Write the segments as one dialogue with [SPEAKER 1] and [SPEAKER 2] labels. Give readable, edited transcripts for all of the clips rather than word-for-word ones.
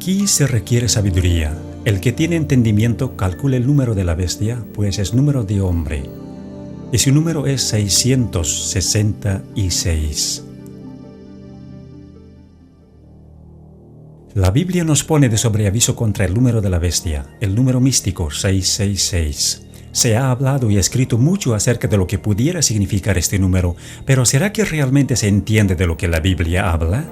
[SPEAKER 1] Aquí se requiere sabiduría. El que tiene entendimiento calcule el número de la bestia, pues es número de hombre. Y su número es 666. La Biblia nos pone de sobreaviso contra el número de la bestia, el número místico 666. Se ha hablado y escrito mucho acerca de lo que pudiera significar este número, pero ¿será que realmente se entiende de lo que la Biblia habla?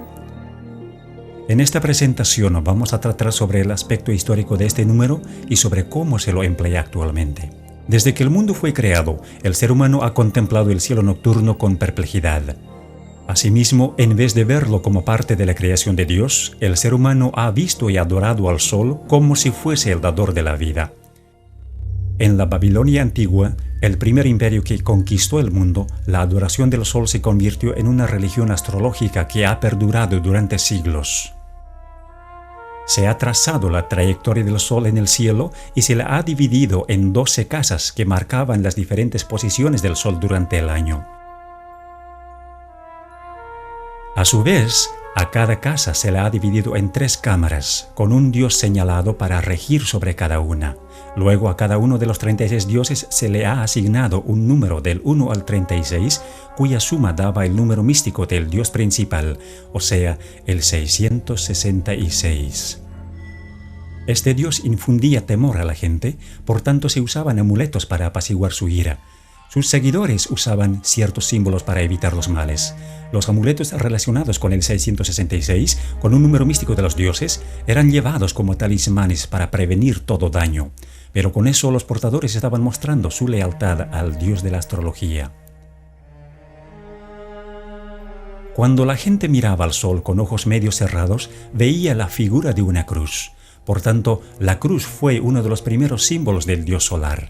[SPEAKER 1] En esta presentación vamos a tratar sobre el aspecto histórico de este número y sobre cómo se lo emplea actualmente. Desde que el mundo fue creado, el ser humano ha contemplado el cielo nocturno con perplejidad. Asimismo, en vez de verlo como parte de la creación de Dios, el ser humano ha visto y adorado al sol como si fuese el dador de la vida. En la Babilonia antigua, el primer imperio que conquistó el mundo, la adoración del sol se convirtió en una religión astrológica que ha perdurado durante siglos. Se ha trazado la trayectoria del sol en el cielo y se la ha dividido en 12 casas que marcaban las diferentes posiciones del sol durante el año. A su vez, a cada casa se la ha dividido en 3 cámaras, con un dios señalado para regir sobre cada una. Luego a cada uno de los 36 dioses se le ha asignado un número del 1 al 36, cuya suma daba el número místico del dios principal, o sea, el 666. Este dios infundía temor a la gente, por tanto se usaban amuletos para apaciguar su ira. Sus seguidores usaban ciertos símbolos para evitar los males. Los amuletos relacionados con el 666, con un número místico de los dioses, eran llevados como talismanes para prevenir todo daño. Pero con eso los portadores estaban mostrando su lealtad al dios de la astrología. Cuando la gente miraba al sol con ojos medio cerrados, veía la figura de una cruz. Por tanto, la cruz fue uno de los primeros símbolos del dios solar.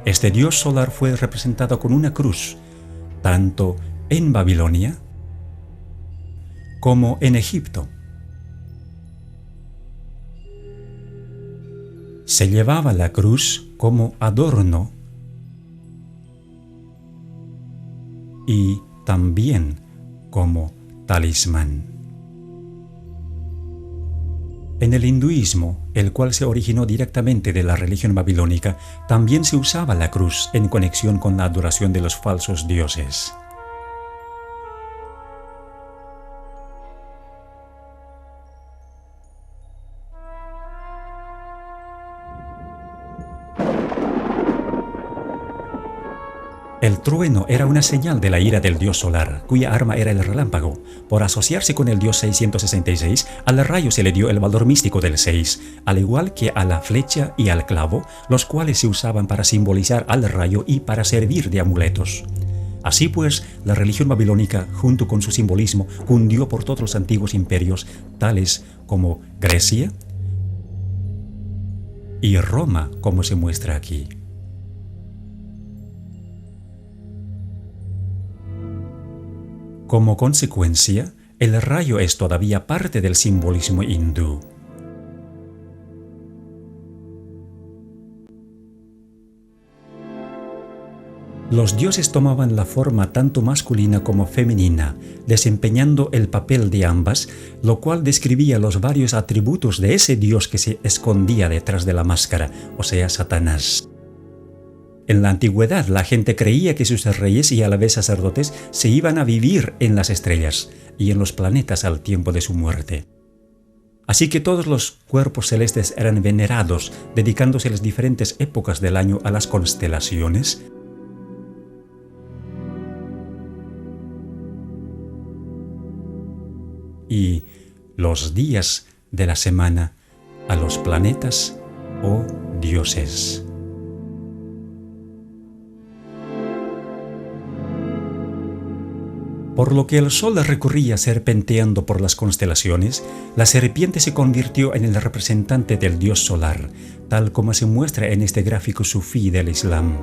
[SPEAKER 1] Este dios solar fue representado con una cruz, tanto en Babilonia como en Egipto. Se llevaba la cruz como adorno y también como talismán. En el hinduismo, el cual se originó directamente de la religión babilónica, también se usaba la cruz en conexión con la adoración de los falsos dioses. El trueno era una señal de la ira del dios solar, cuya arma era el relámpago. Por asociarse con el dios 666, al rayo se le dio el valor místico del 6, al igual que a la flecha y al clavo, los cuales se usaban para simbolizar al rayo y para servir de amuletos. Así pues, la religión babilónica, junto con su simbolismo, cundió por todos los antiguos imperios, tales como Grecia y Roma, como se muestra aquí. Como consecuencia, el rayo es todavía parte del simbolismo hindú. Los dioses tomaban la forma tanto masculina como femenina, desempeñando el papel de ambas, lo cual describía los varios atributos de ese dios que se escondía detrás de la máscara, o sea, Satanás. En la antigüedad, la gente creía que sus reyes y a la vez sacerdotes se iban a vivir en las estrellas y en los planetas al tiempo de su muerte. Así que todos los cuerpos celestes eran venerados, dedicándose las diferentes épocas del año a las constelaciones, y los días de la semana a los planetas o dioses. Por lo que el sol recorría serpenteando por las constelaciones, la serpiente se convirtió en el representante del dios solar, tal como se muestra en este gráfico sufí del Islam.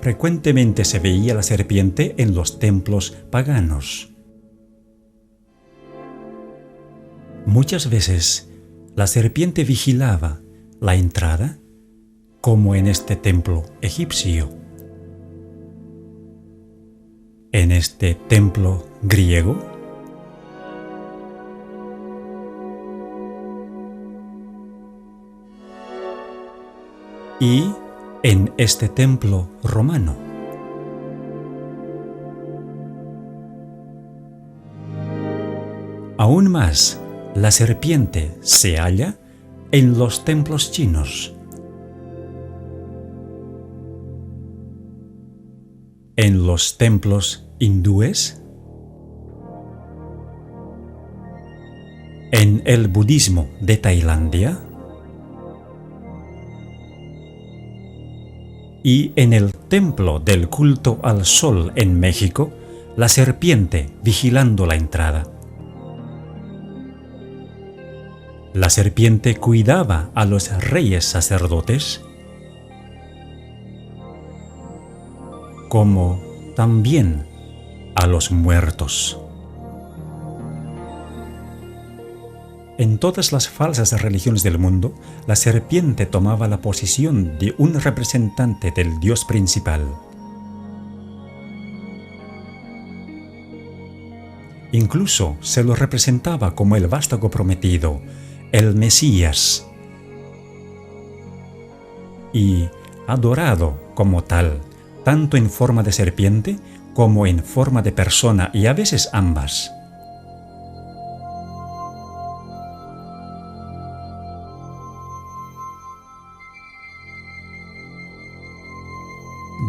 [SPEAKER 1] Frecuentemente se veía la serpiente en los templos paganos. Muchas veces, la serpiente vigilaba la entrada, como en este templo egipcio. en este templo griego? Y en este templo romano. Aún más, la serpiente se halla en los templos chinos, en los templos hindúes, en el budismo de Tailandia y en el templo del culto al sol en México, la serpiente vigilando la entrada. La serpiente cuidaba a los reyes sacerdotes, como también a los muertos. En todas las falsas religiones del mundo, la serpiente tomaba la posición de un representante del Dios principal. Incluso se lo representaba como el vástago prometido, el Mesías, y adorado como tal, tanto en forma de serpiente como en forma de persona, y a veces ambas.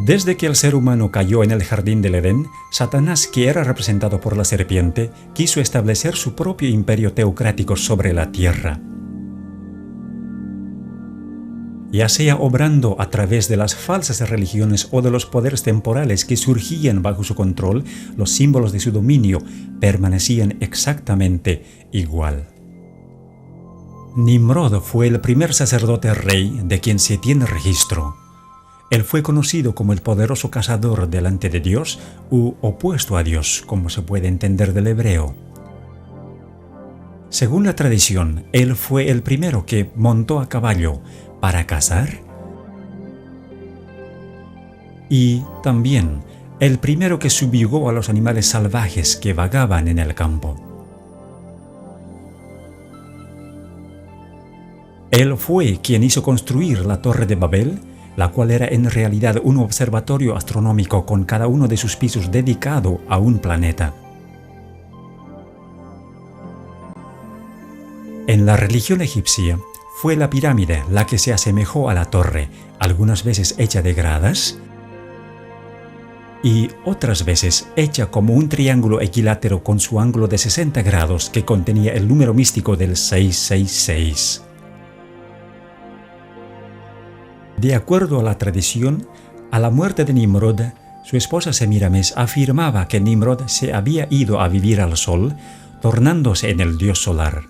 [SPEAKER 1] Desde que el ser humano cayó en el jardín del Edén, Satanás, que era representado por la serpiente, quiso establecer su propio imperio teocrático sobre la tierra. Ya sea obrando a través de las falsas religiones o de los poderes temporales que surgían bajo su control, los símbolos de su dominio permanecían exactamente igual. Nimrod fue el primer sacerdote rey de quien se tiene registro. Él fue conocido como el poderoso cazador delante de Dios u opuesto a Dios, como se puede entender del hebreo. Según la tradición, él fue el primero que montó a caballo para cazar y también el primero que subjugó a los animales salvajes que vagaban en el campo. Él fue quien hizo construir la Torre de Babel, la cual era en realidad un observatorio astronómico con cada uno de sus pisos dedicado a un planeta. En la religión egipcia, fue la pirámide la que se asemejó a la torre, algunas veces hecha de gradas y otras veces hecha como un triángulo equilátero con su ángulo de 60 grados que contenía el número místico del 666. De acuerdo a la tradición, a la muerte de Nimrod, su esposa Semiramis afirmaba que Nimrod se había ido a vivir al sol, tornándose en el dios solar.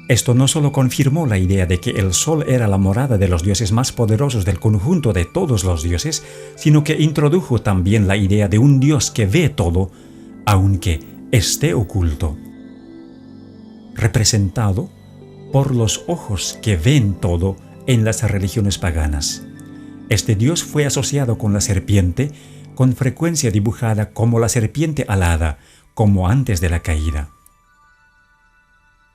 [SPEAKER 1] Esto no solo confirmó la idea de que el sol era la morada de los dioses más poderosos del conjunto de todos los dioses, sino que introdujo también la idea de un dios que ve todo, aunque esté oculto, representado por los ojos que ven todo en las religiones paganas. Este dios fue asociado con la serpiente, con frecuencia dibujada como la serpiente alada, como antes de la caída.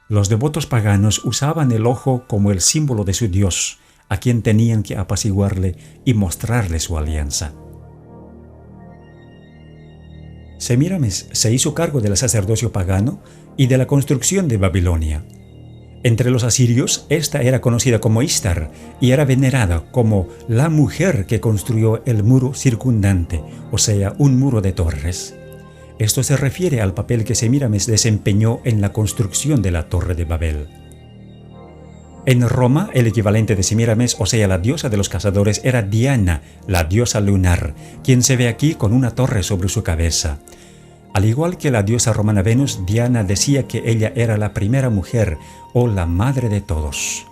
[SPEAKER 1] Los devotos paganos usaban el ojo como el símbolo de su dios, a quien tenían que apaciguarle y mostrarle su alianza. Semíramis se hizo cargo del sacerdocio pagano y de la construcción de Babilonia. Entre los asirios, esta era conocida como Istar y era venerada como la mujer que construyó el muro circundante, o sea, un muro de torres. Esto se refiere al papel que Semíramis desempeñó en la construcción de la Torre de Babel. En Roma, el equivalente de Semíramis, o sea, la diosa de los cazadores, era Diana, la diosa lunar, quien se ve aquí con una torre sobre su cabeza. Al igual que la diosa romana Venus, Diana decía que ella era la primera mujer o la madre de todos.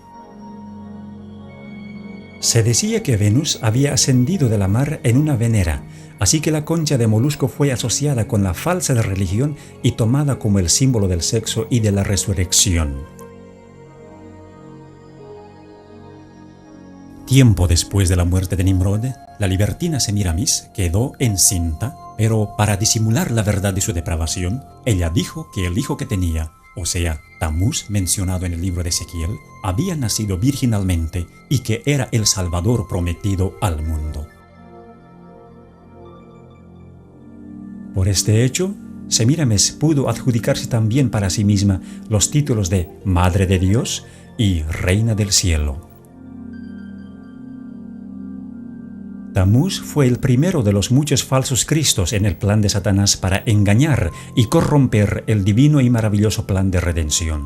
[SPEAKER 1] Se decía que Venus había ascendido de la mar en una venera, así que la concha de molusco fue asociada con la falsa religión y tomada como el símbolo del sexo y de la resurrección. Tiempo después de la muerte de Nimrod, la libertina Semíramis quedó encinta Pero para disimular la verdad de su depravación, ella dijo que el hijo que tenía, o sea, Tamuz, mencionado en el libro de Ezequiel, había nacido virginalmente y que era el Salvador prometido al mundo. Por este hecho, Semíramis pudo adjudicarse también para sí misma los títulos de Madre de Dios y Reina del Cielo. Tamuz fue el primero de los muchos falsos cristos en el plan de Satanás para engañar y corromper el divino y maravilloso plan de redención.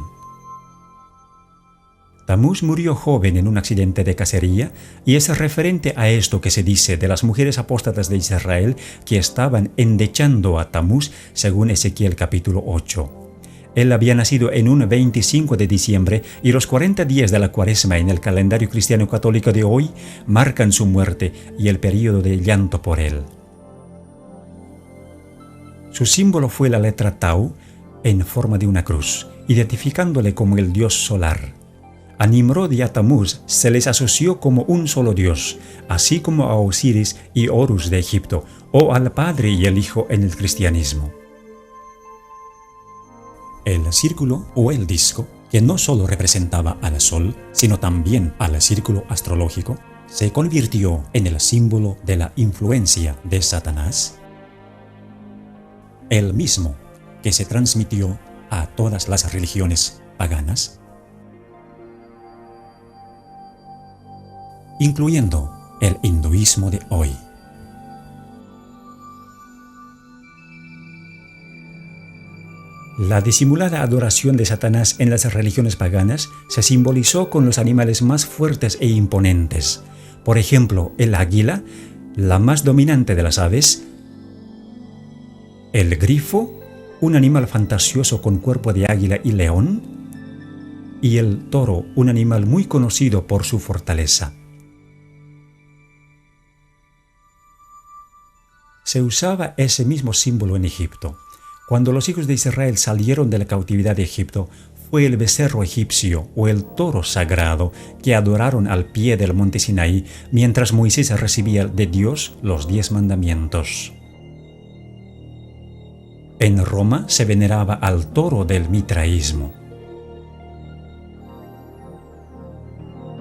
[SPEAKER 1] Tamuz murió joven en un accidente de cacería y es referente a esto que se dice de las mujeres apóstatas de Israel que estaban endechando a Tamuz según Ezequiel capítulo 8. Él había nacido en un 25 de diciembre y los 40 días de la Cuaresma en el calendario cristiano católico de hoy marcan su muerte y el período de llanto por él. Su símbolo fue la letra Tau en forma de una cruz, identificándole como el dios solar. A Nimrod y a Tamuz se les asoció como un solo dios, así como a Osiris y Horus de Egipto, o al Padre y el Hijo en el cristianismo. El círculo o el disco, que no solo representaba al Sol, sino también al círculo astrológico, se convirtió en el símbolo de la influencia de Satanás, el mismo que se transmitió a todas las religiones paganas, incluyendo el hinduismo de hoy. La disimulada adoración de Satanás en las religiones paganas se simbolizó con los animales más fuertes e imponentes. Por ejemplo, el águila, la más dominante de las aves, el grifo, un animal fantasioso con cuerpo de águila y león, y el toro, un animal muy conocido por su fortaleza. Se usaba ese mismo símbolo en Egipto. Cuando los hijos de Israel salieron de la cautividad de Egipto, fue el becerro egipcio o el toro sagrado que adoraron al pie del monte Sinaí mientras Moisés recibía de Dios los 10 mandamientos. En Roma se veneraba al toro del mitraísmo.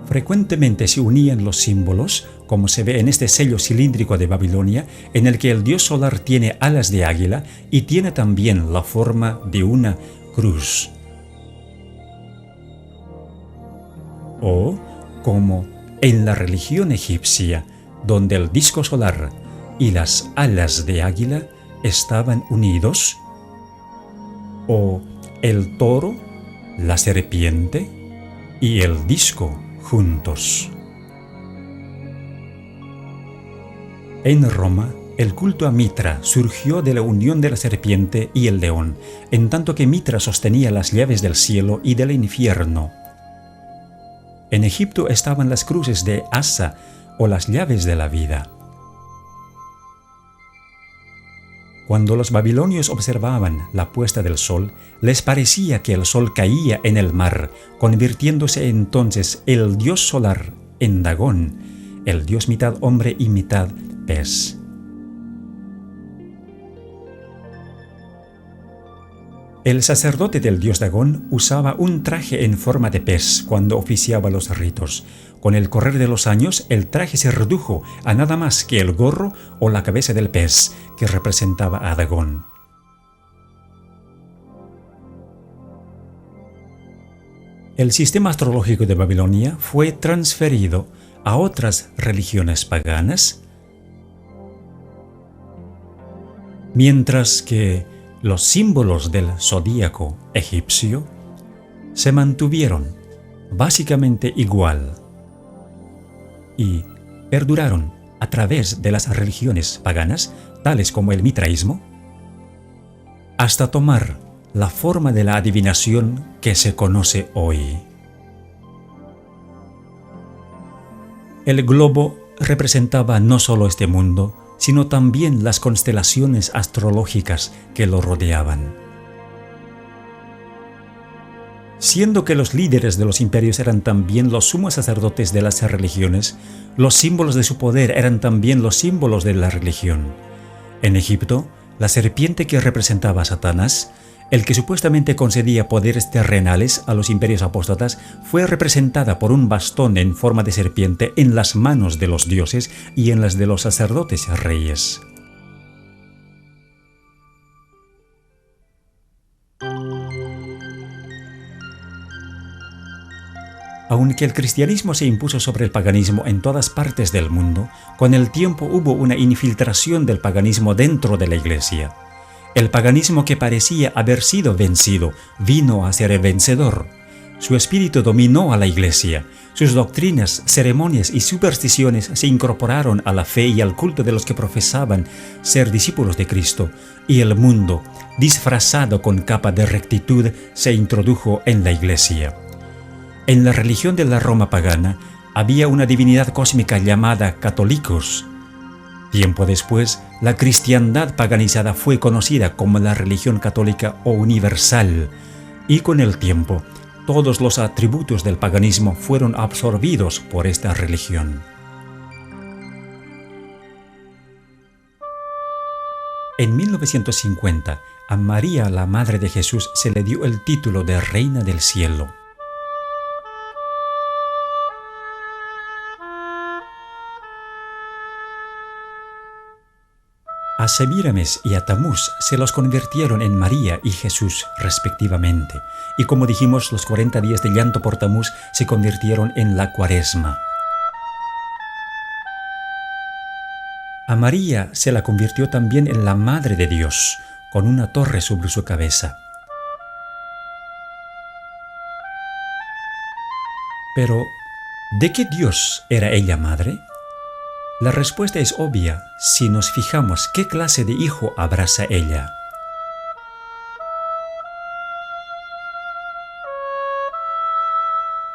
[SPEAKER 1] Frecuentemente se unían los símbolos, como se ve en este sello cilíndrico de Babilonia, en el que el dios solar tiene alas de águila y tiene también la forma de una cruz. O como en la religión egipcia, donde el disco solar y las alas de águila estaban unidos, o el toro, la serpiente y el disco juntos. En Roma, el culto a Mitra surgió de la unión de la serpiente y el león, en tanto que Mitra sostenía las llaves del cielo y del infierno. En Egipto estaban las cruces de Asa o las llaves de la vida. Cuando los babilonios observaban la puesta del sol, les parecía que el sol caía en el mar, convirtiéndose entonces el dios solar en Dagón, el dios mitad hombre y mitad pez. El sacerdote del dios Dagón usaba un traje en forma de pez cuando oficiaba los ritos. Con el correr de los años, el traje se redujo a nada más que el gorro o la cabeza del pez, que representaba a Dagón. El sistema astrológico de Babilonia fue transferido a otras religiones paganas, mientras que los símbolos del zodíaco egipcio se mantuvieron básicamente igual y perduraron a través de las religiones paganas, tales como el mitraísmo, hasta tomar la forma de la adivinación que se conoce hoy. El globo representaba no solo este mundo, sino también las constelaciones astrológicas que lo rodeaban. Siendo que los líderes de los imperios eran también los sumos sacerdotes de las religiones, los símbolos de su poder eran también los símbolos de la religión. En Egipto, la serpiente que representaba a Satanás, el que supuestamente concedía poderes terrenales a los imperios apóstatas, fue representada por un bastón en forma de serpiente en las manos de los dioses y en las de los sacerdotes reyes. Aunque el cristianismo se impuso sobre el paganismo en todas partes del mundo, con el tiempo hubo una infiltración del paganismo dentro de la Iglesia. El paganismo que parecía haber sido vencido vino a ser el vencedor. Su espíritu dominó a la Iglesia. Sus doctrinas, ceremonias y supersticiones se incorporaron a la fe y al culto de los que profesaban ser discípulos de Cristo, y el mundo, disfrazado con capa de rectitud, se introdujo en la Iglesia. En la religión de la Roma pagana había una divinidad cósmica llamada Catholicos. Tiempo después, la cristiandad paganizada fue conocida como la religión católica o universal, y con el tiempo, todos los atributos del paganismo fueron absorbidos por esta religión. En 1950, a María, la Madre de Jesús, se le dio el título de Reina del Cielo. A Semíramis y a Tamuz se los convirtieron en María y Jesús respectivamente, y como dijimos, los 40 días de llanto por Tamuz se convirtieron en la Cuaresma. A María se la convirtió también en la Madre de Dios, con una torre sobre su cabeza. Pero, ¿de qué Dios era ella madre? La respuesta es obvia si nos fijamos qué clase de hijo abraza ella.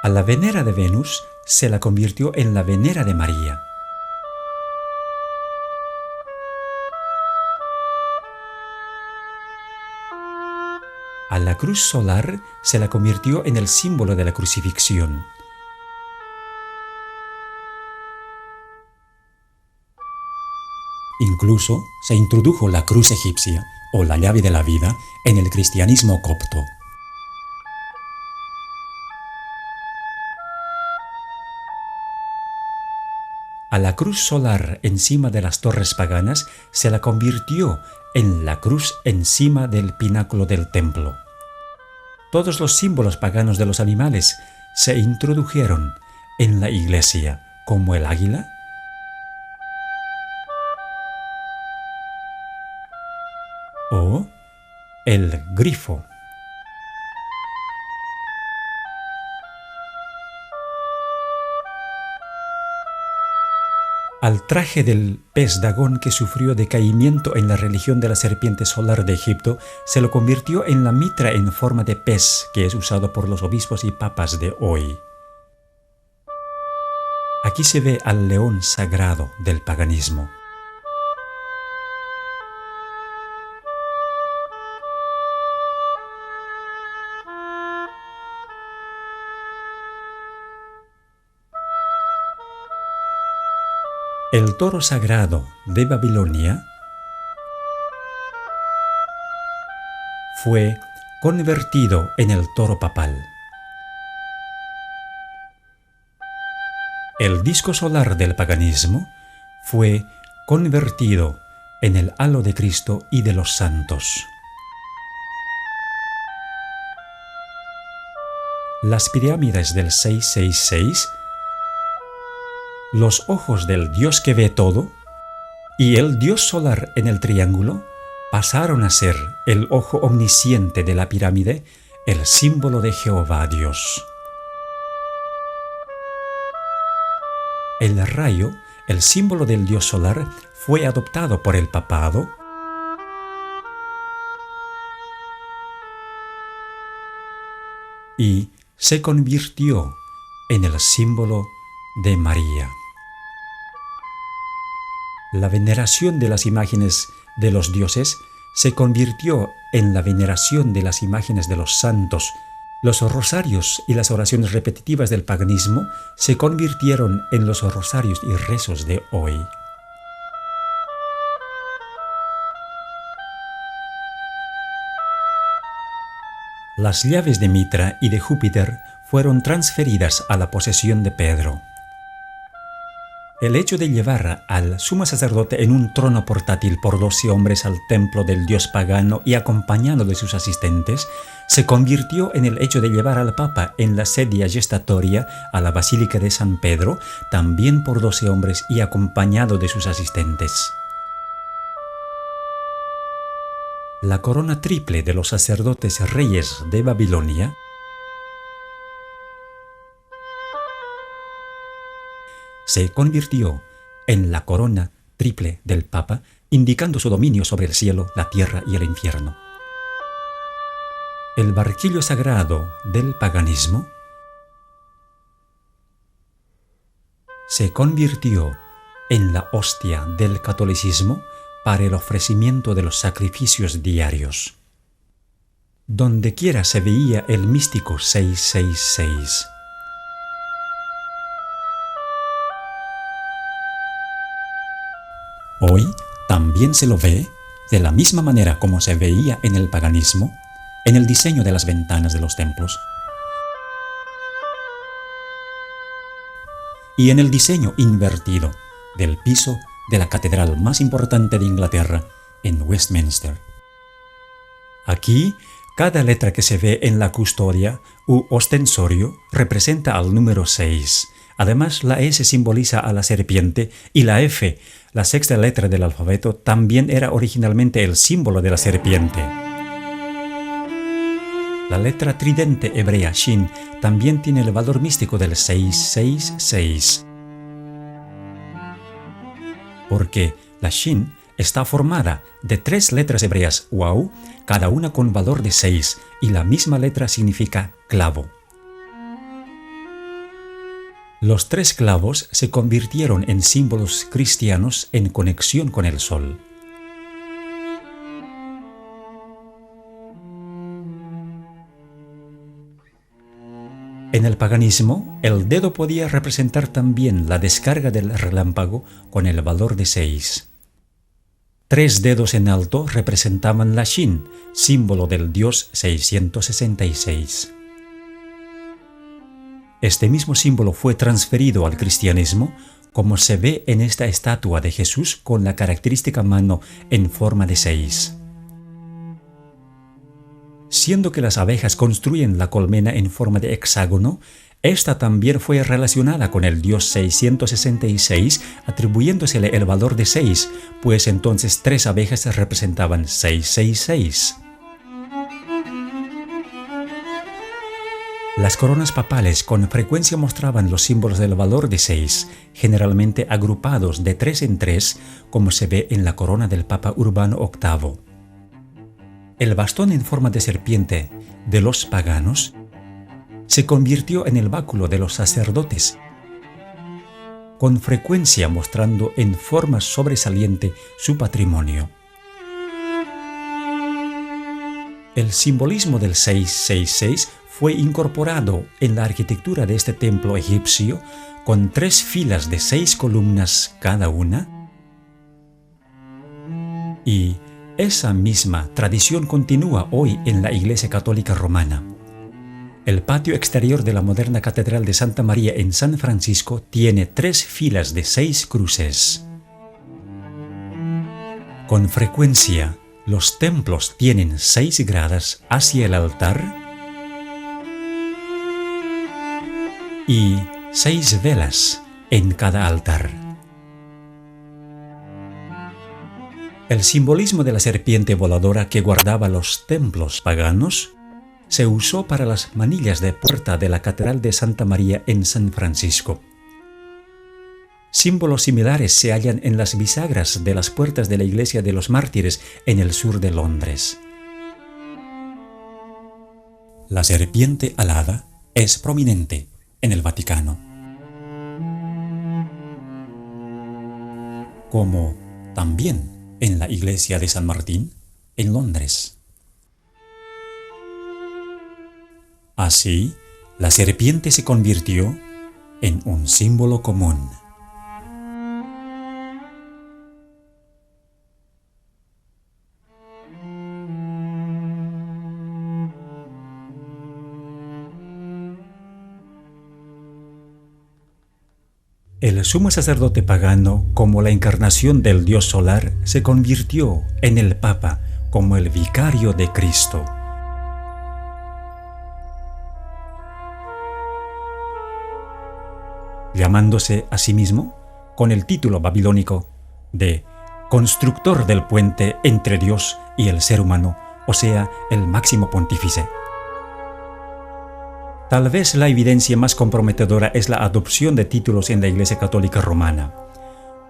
[SPEAKER 1] A la Venera de Venus se la convirtió en la Venera de María. A la cruz solar se la convirtió en el símbolo de la crucifixión. Incluso se introdujo la cruz egipcia, o la llave de la vida, en el cristianismo copto. A la cruz solar encima de las torres paganas se la convirtió en la cruz encima del pináculo del templo. Todos los símbolos paganos de los animales se introdujeron en la Iglesia, como el águila, o el grifo. Al traje del pez Dagón, que sufrió decaimiento en la religión de la serpiente solar de Egipto, se lo convirtió en la mitra en forma de pez que es usado por los obispos y papas de hoy. Aquí se ve al león sagrado del paganismo. El toro sagrado de Babilonia fue convertido en el toro papal. El disco solar del paganismo fue convertido en el halo de Cristo y de los santos. Las pirámides del 666, los ojos del Dios que ve todo, y el Dios solar en el triángulo pasaron a ser el ojo omnisciente de la pirámide, el símbolo de Jehová Dios. El rayo, el símbolo del Dios solar, fue adoptado por el papado y se convirtió en el símbolo de María. La veneración de las imágenes de los dioses se convirtió en la veneración de las imágenes de los santos. Los rosarios y las oraciones repetitivas del paganismo se convirtieron en los rosarios y rezos de hoy. Las llaves de Mitra y de Júpiter fueron transferidas a la posesión de Pedro. El hecho de llevar al sumo sacerdote en un trono portátil por 12 hombres al templo del dios pagano y acompañado de sus asistentes, se convirtió en el hecho de llevar al Papa en la sedia gestatoria a la Basílica de San Pedro, también por 12 hombres y acompañado de sus asistentes. La corona triple de los sacerdotes reyes de Babilonia se convirtió en la corona triple del Papa, indicando su dominio sobre el cielo, la tierra y el infierno. El barquillo sagrado del paganismo se convirtió en la hostia del catolicismo para el ofrecimiento de los sacrificios diarios. Dondequiera se veía el místico 666. Hoy también se lo ve de la misma manera como se veía en el paganismo, en el diseño de las ventanas de los templos y en el diseño invertido del piso de la catedral más importante de Inglaterra, en Westminster. Aquí, cada letra que se ve en la custodia u ostensorio representa al número 6. Además, la S simboliza a la serpiente y la F, la sexta letra del alfabeto, también era originalmente el símbolo de la serpiente. La letra tridente hebrea Shin también tiene el valor místico del 666. Porque la Shin está formada de 3 letras hebreas Wau, cada una con valor de 6, y la misma letra significa clavo. Los 3 clavos se convirtieron en símbolos cristianos en conexión con el sol. En el paganismo, el dedo podía representar también la descarga del relámpago con el valor de 6. 3 dedos en alto representaban la Shin, símbolo del dios 666. Este mismo símbolo fue transferido al cristianismo, como se ve en esta estatua de Jesús con la característica mano en forma de 6. Siendo que las abejas construyen la colmena en forma de hexágono, esta también fue relacionada con el dios 666, atribuyéndosele el valor de 6, pues entonces 3 abejas representaban 666. Las coronas papales con frecuencia mostraban los símbolos del valor de 6, generalmente agrupados de 3 en 3, como se ve en la corona del Papa Urbano VIII. El bastón en forma de serpiente de los paganos se convirtió en el báculo de los sacerdotes, con frecuencia mostrando en forma sobresaliente su patrimonio. El simbolismo del 666 fue incorporado en la arquitectura de este templo egipcio con 3 filas de 6 columnas cada una, y esa misma tradición continúa hoy en la Iglesia Católica Romana. El patio exterior de la moderna Catedral de Santa María en San Francisco tiene 3 filas de 6 cruces. Con frecuencia, los templos tienen 6 gradas hacia el altar y 6 velas en cada altar. El simbolismo de la serpiente voladora que guardaba los templos paganos se usó para las manillas de puerta de la Catedral de Santa María en San Francisco. Símbolos similares se hallan en las bisagras de las puertas de la Iglesia de los Mártires en el sur de Londres. La serpiente alada es prominente en el Vaticano, como también en la Iglesia de San Martín en Londres. Así, la serpiente se convirtió en un símbolo común. El sumo sacerdote pagano, como la encarnación del Dios solar, se convirtió en el Papa como el vicario de Cristo. Llamándose a sí mismo con el título babilónico de constructor del puente entre Dios y el ser humano, o sea, el máximo pontífice. Tal vez la evidencia más comprometedora es la adopción de títulos en la Iglesia Católica Romana.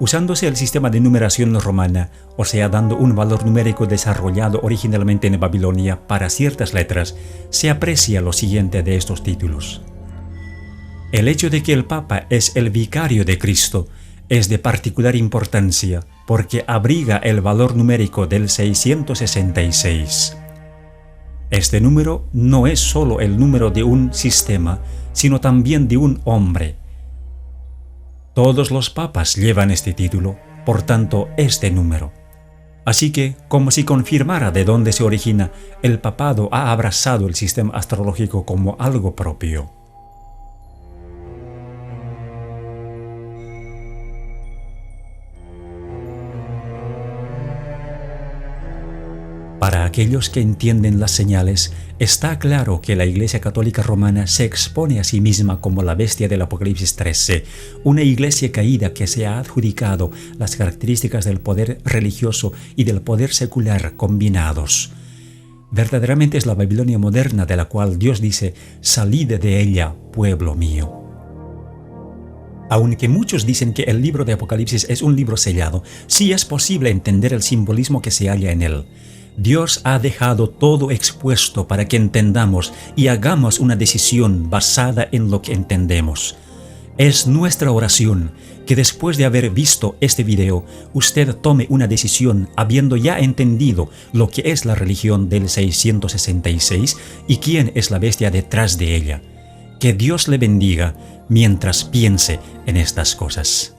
[SPEAKER 1] Usándose el sistema de numeración romana, o sea, dando un valor numérico desarrollado originalmente en Babilonia para ciertas letras, se aprecia lo siguiente de estos títulos. El hecho de que el Papa es el vicario de Cristo es de particular importancia porque abriga el valor numérico del 666. Este número no es solo el número de un sistema, sino también de un hombre. Todos los papas llevan este título, por tanto, este número. Así que, como si confirmara de dónde se origina, el papado ha abrazado el sistema astrológico como algo propio. Para aquellos que entienden las señales, está claro que la Iglesia Católica Romana se expone a sí misma como la bestia del Apocalipsis 13, una iglesia caída que se ha adjudicado las características del poder religioso y del poder secular combinados. Verdaderamente es la Babilonia moderna de la cual Dios dice: «Salid de ella, pueblo mío». Aunque muchos dicen que el libro de Apocalipsis es un libro sellado, sí es posible entender el simbolismo que se halla en él. Dios ha dejado todo expuesto para que entendamos y hagamos una decisión basada en lo que entendemos. Es nuestra oración que después de haber visto este video, usted tome una decisión habiendo ya entendido lo que es la religión del 666 y quién es la bestia detrás de ella. Que Dios le bendiga mientras piense en estas cosas.